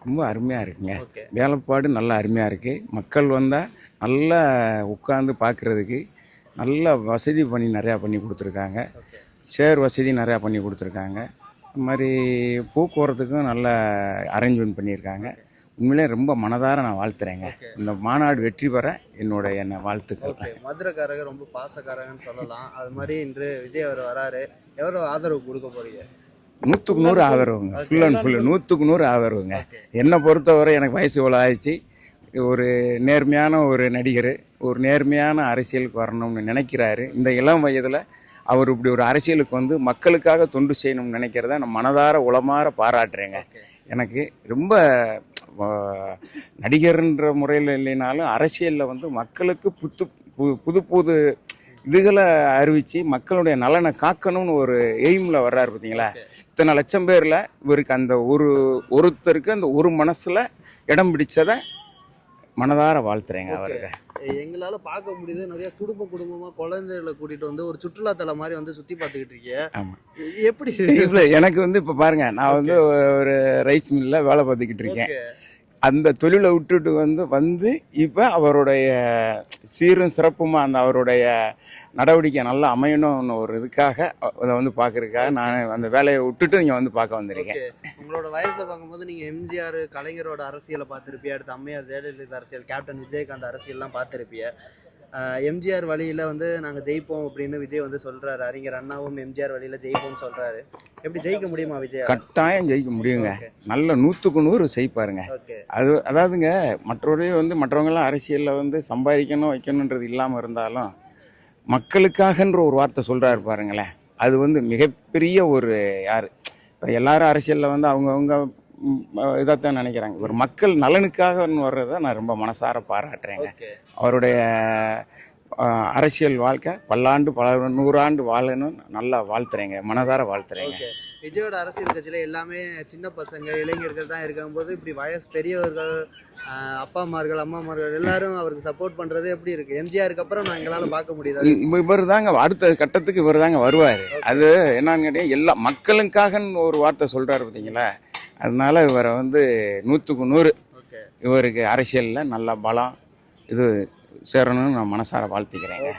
ரொம்ப அருமையாக இருக்குங்க. ஓகே. வேலைப்பாடு நல்லா அருமையாக இருக்குது. மக்கள் வந்தால் நல்லா உட்காந்து பார்க்குறதுக்கு நல்ல வசதி பண்ணி நிறையா பண்ணி கொடுத்துருக்காங்க. ஓகே. சேர் வசதி நிறையா பண்ணி கொடுத்துருக்காங்க. இது மாதிரி போக்குவரத்துக்கும் நல்ல அரேஞ்ச்மெண்ட் பண்ணியிருக்காங்க. உண்மையிலே ரொம்ப மனதார நான் வாழ்த்துறேங்க. இந்த மாநாடு வெற்றி பெற என்னுடைய வாழ்த்துக்கள். ஓகே. மதுரைக்காரங்க ரொம்ப பாசக்காரங்கன்னு சொல்லலாம். அது மாதிரி இன்று விஜய் அவர் வராரு. எவ்வளோ ஆதரவு கொடுக்க போறீங்க? 100க்கு 100 ஆதரவுங்க. ஃபுல் அண்ட் ஃபுல்லு 100க்கு 100 ஆதரவுங்க. என்னை பொறுத்தவரை எனக்கு வயசு இவ்வளோ ஆயிடுச்சு. ஒரு நேர்மையான ஒரு நடிகர், ஒரு நேர்மையான அரசியலுக்கு வரணும்னு நினைக்கிறாரு. இந்த இளம் வயதில் அவர் இப்படி ஒரு அரசியலுக்கு வந்து மக்களுக்காக தொண்டு செய்யணும்னு நினைக்கிறத நான் மனதார உளமாற பாராட்டுறேங்க. எனக்கு ரொம்ப நடிகர்ன்ற முறையில் இல்லைனாலும் அரசியலில் வந்து மக்களுக்கு புது புது இதுகளை அறிவித்து மக்களுடைய நலனை காக்கணும்னு ஒரு எய்மில் வர்றாரு பார்த்தீங்களா. இத்தனை லட்சம் பேரில் இவருக்கு அந்த ஒருத்தருக்கு அந்த ஒரு மனசில் இடம் பிடிச்சதை மனதார வாழ்த்துறேங்க அவருக்கு. எங்களால் பார்க்க முடியுது, நிறைய குடும்பமாக குழந்தைகளை கூட்டிகிட்டு வந்து ஒரு சுற்றுலாத்தலம் மாதிரி வந்து சுற்றி பார்த்துக்கிட்டு இருக்கீங்க. ஆமாம். எப்படி இல்லை, எனக்கு வந்து இப்போ பாருங்கள், நான் வந்து ஒரு ரைஸ் மில்லில் வேலை பார்த்துக்கிட்டு இருக்கேன். அந்த தொழிலை விட்டுட்டு வந்து இப்போ அவருடைய சீரும் சிறப்புமாக அந்த அவருடைய நடவடிக்கை நல்லா அமையணும்னு ஒரு இதுக்காக அதை வந்து பார்க்குறதுக்காக நான் அந்த வேலையை விட்டுட்டு இங்கே வந்து பார்க்க வந்திருக்கேன். உங்களோட வயசை பார்க்கும்போது நீங்கள் எம்ஜிஆர் கலைஞரோட அரசியலை பார்த்துருப்பிய, அடுத்து அம்மையார் ஜெயலலிதா அரசியல், கேப்டன் விஜயகாந்த் அரசியல்லாம் பார்த்துருப்பிய. எம்ஜிஆர் வழியில் வந்து நாங்கள் ஜெயிப்போம் அப்படின்னு விஜய் வந்து சொல்கிறாரு. அறிஞர் அண்ணாவும் எம்ஜிஆர் வழியில் ஜெயிப்போம்னு சொல்கிறாரு. எப்படி ஜெயிக்க முடியுமா விஜய்? கட்டாயம் ஜெயிக்க முடியுங்க. நல்ல 100க்கு 100 ஜெயிப்பாருங்க. அதாவதுங்க, மற்றவங்களாம் அரசியலில் வந்து சம்பாதிக்கணும் வைக்கணுன்றது இல்லாமல் இருந்தாலும் மக்களுக்காகன்ற ஒரு வார்த்தை சொல்கிறாரு பாருங்களேன். அது வந்து மிகப்பெரிய ஒரு எல்லாரும் அரசியலில் வந்து அவங்கவுங்க இதைத்தான் நினைக்கிறாங்க. ஒரு மக்கள் நலனுக்காக வர்றதை நான் ரொம்ப மனசார பாராட்டுறேங்க. அவருடைய அரசியல் வாழ்க்கை பல்லாண்டு பல 100 ஆண்டு வாழணும்னு நல்லா வாழ்த்துறேங்க, மனதார வாழ்த்துறேங்க. விஜயோட அரசியல் கட்சியில் எல்லாமே சின்ன பசங்க இளைஞர்கள் தான் இருக்கும்போது இப்படி வயசு பெரியவர்கள், அப்பாமார்கள் அம்மாமார்கள் எல்லாரும் அவருக்கு சப்போர்ட் பண்ணுறது எப்படி இருக்குது? எம்ஜிஆருக்கு அப்புறம் நான் எங்களால் பார்க்க முடியாது. இவர் தாங்க அடுத்த கட்டத்துக்கு இவர் தாங்க வருவார். அது என்னன்னு கேட்டீங்க, எல்லா மக்களுக்காகன்னு ஒரு வார்த்தை சொல்கிறாரு பார்த்தீங்களா. அதனால இவரை வந்து 100க்கு 100 இவருக்கு அரசியலில் நல்ல பலம் இது சேரணும்னு நான் மனசார வாழ்த்திக்கிறேங்க.